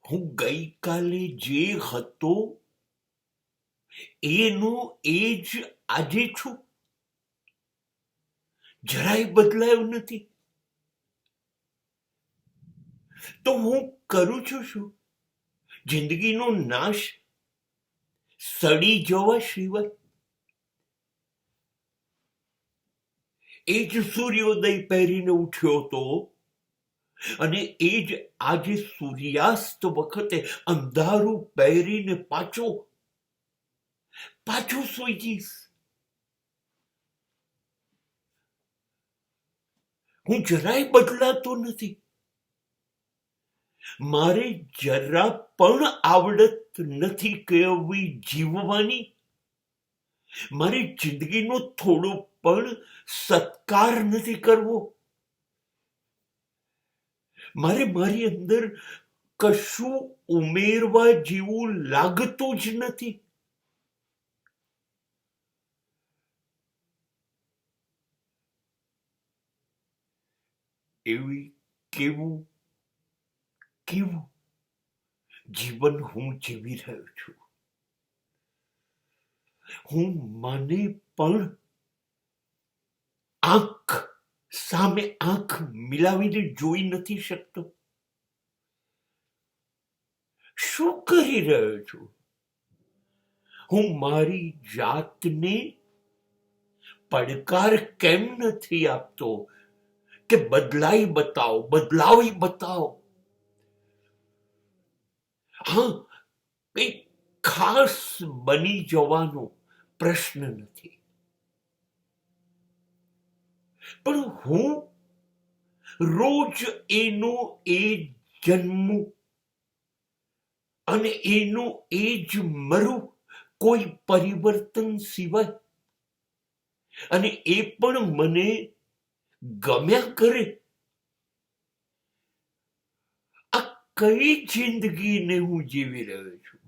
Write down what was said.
હું ગઈકાલે જે હતો એનો એ જ આજે છું. જરાય બદલાયો નથી. તો હું કરું છું શું? જિંદગીનો નાશ સડી જવા સિવાય. એ જ સૂર્યોદય પહેરીને ઉઠ્યો હતો અને એ જ આજે સૂર્યાસ્ત વખતે અંધારું પહેરીને પાછો સૂઈ જઈશ. હું જરાય બદલાતો નથી. મારે જરા પણ આવડત નથી કેળવવી જીવવાની. મારી જિંદગીનો થોડો પણ સત્કાર નથી કરવો. મારે મારી અંદર કશું ઉમેરવા જેવું લાગતું જ નથી. એવી કેવું જીવન હું જીવી રહ્યો છું. હું મને પણ આંખ સામે આંખ મિલાવીને જોઈ નથી શકતો. શું કરી રહ્યો છું? હું મારી જાતને પડકાર કેમ નથી આપતો કે બદલાવી બતાવો. હા, કંઈક ખાસ બની જવાનો પ્રશ્ન નથી, પણ હું રોજ એનો એ જન્મું અને એનો એ જ મરું, કોઈ પરિવર્તન સિવાય. અને એ પણ મને ગમ્યા કરે. આ કઈ જિંદગીને હું જીવી રહ્યો છું?